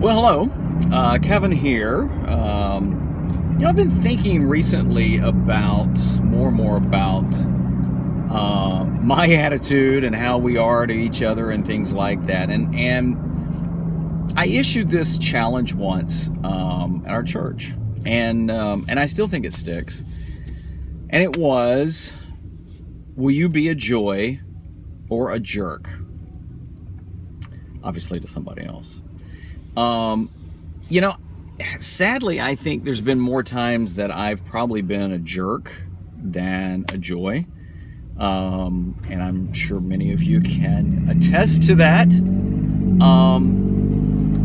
Well, hello, Kevin here. I've been thinking recently about more and more about my attitude and how we are to each other and things like that. And I issued this challenge once at our church, and I still think it sticks. And it was, will you be a joy or a jerk? Obviously to somebody else. Sadly, I think there's been more times that I've probably been a jerk than a joy. And I'm sure many of you can attest to that. And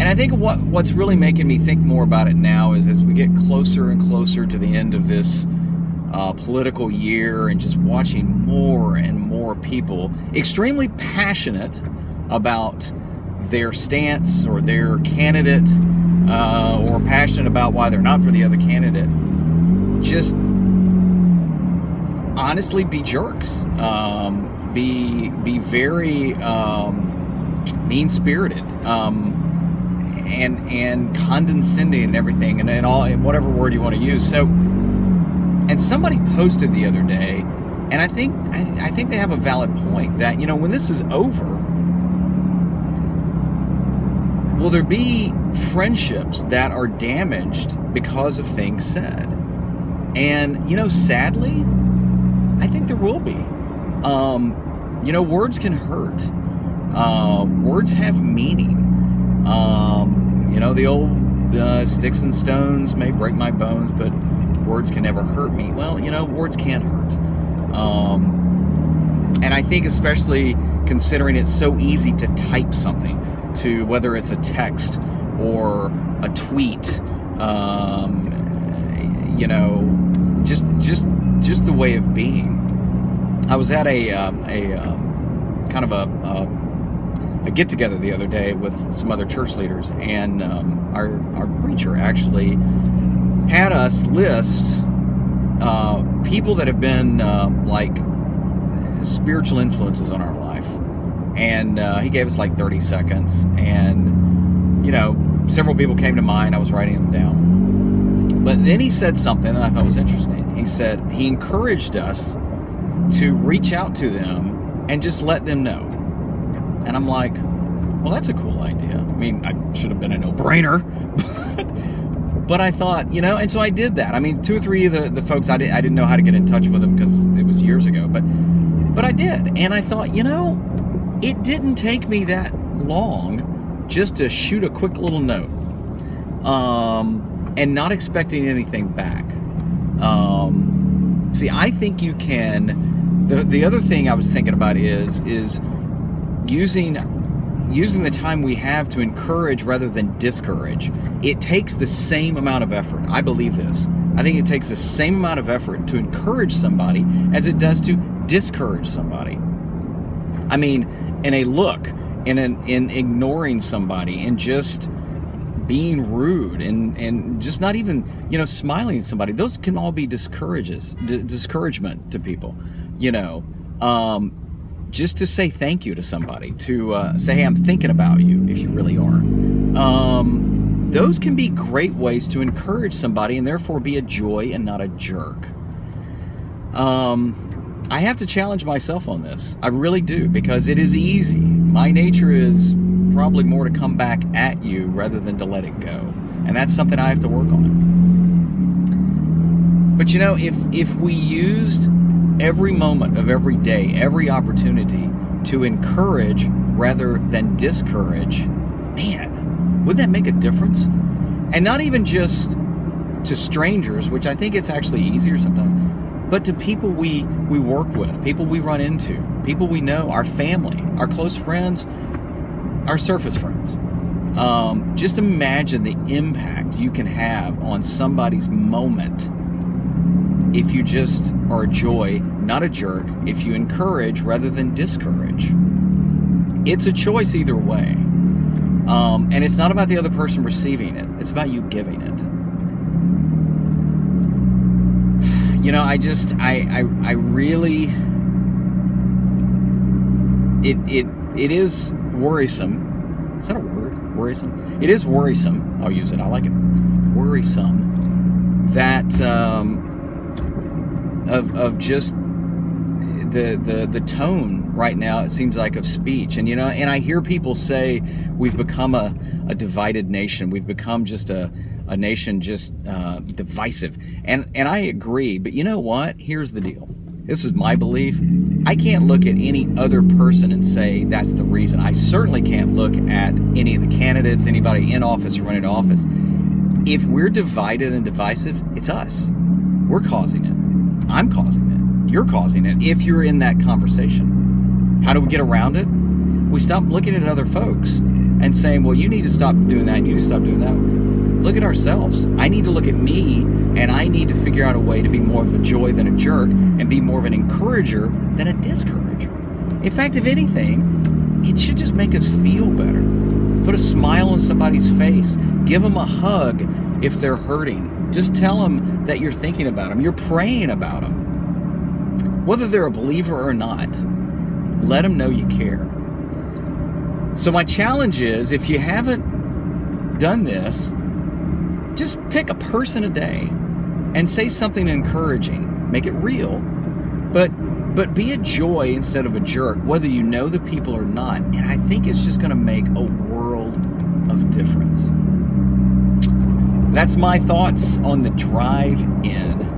I think what's really making me think more about it now is as we get closer and closer to the end of this political year and just watching more and more people extremely passionate about their stance or their candidate, or passionate about why they're not for the other candidate, just honestly be jerks, be very mean-spirited, and condescending and everything, and all, whatever word you want to use. So, and somebody posted the other day, and I think they have a valid point that, when this is over, will there be friendships that are damaged because of things said? And, sadly, I think there will be. Words can hurt. Words have meaning. The old sticks and stones may break my bones, but words can never hurt me. Well, words can hurt. And I think especially considering it's so easy to type something, to whether it's a text or a tweet, just the way of being. I was at a kind of a get together the other day with some other church leaders, and our preacher actually had us list people that have been like spiritual influences on our life. And he gave us like 30 seconds. And, several people came to mind. I was writing them down. But then he said something that I thought was interesting. He said he encouraged us to reach out to them and just let them know. And I'm like, well, that's a cool idea. I mean, I should have been a no-brainer. But I thought, and so I did that. I mean, 2 or 3 of the folks, I didn't know how to get in touch with them because it was years ago. But I did. And I thought, it didn't take me that long just to shoot a quick little note, and not expecting anything back. See, I think you can. The other thing I was thinking about is using the time we have to encourage rather than discourage. It takes the same amount of effort. I believe this. I think it takes the same amount of effort to encourage somebody as it does to discourage somebody. I mean, in a look, in ignoring somebody, and just being rude, and just not even, smiling at somebody. Those can all be discouragement to people, just to say thank you to somebody, to say, hey, I'm thinking about you, if you really are. Those can be great ways to encourage somebody and therefore be a joy and not a jerk. I have to challenge myself on this. I really do, because it is easy. My nature is probably more to come back at you rather than to let it go. And that's something I have to work on. But if we used every moment of every day, every opportunity to encourage rather than discourage, man, would that make a difference? And not even just to strangers, which I think it's actually easier sometimes, but to people we work with, people we run into, people we know, our family, our close friends, our surface friends. Just imagine the impact you can have on somebody's moment if you just are a joy, not a jerk, if you encourage rather than discourage. It's a choice either way. And it's not about the other person receiving it. It's about you giving it. I really, it is worrisome. Is that a word? Worrisome? It is worrisome. I'll use it. I like it. Worrisome. That of just the tone right now, it seems like, of speech. And and I hear people say we've become a divided nation. We've become just a nation just divisive. And I agree. But you know what? Here's the deal. This is my belief. I can't look at any other person and say that's the reason. I certainly can't look at any of the candidates, anybody in office or running to office. If we're divided and divisive, it's us. We're causing it. I'm causing it. You're causing it if you're in that conversation. How do we get around it? We stop looking at other folks and saying, well, you need to stop doing that, you need to stop doing that. Look at ourselves. I need to look at me, and I need to figure out a way to be more of a joy than a jerk and be more of an encourager than a discourager. In fact, if anything, it should just make us feel better. Put a smile on somebody's face. Give them a hug if they're hurting. Just tell them that you're thinking about them. You're praying about them. Whether they're a believer or not, let them know you care. So my challenge is, if you haven't done this, just pick a person a day and say something encouraging. Make it real, but be a joy instead of a jerk, whether you know the people or not. And I think it's just going to make a world of difference. That's my thoughts on the drive in.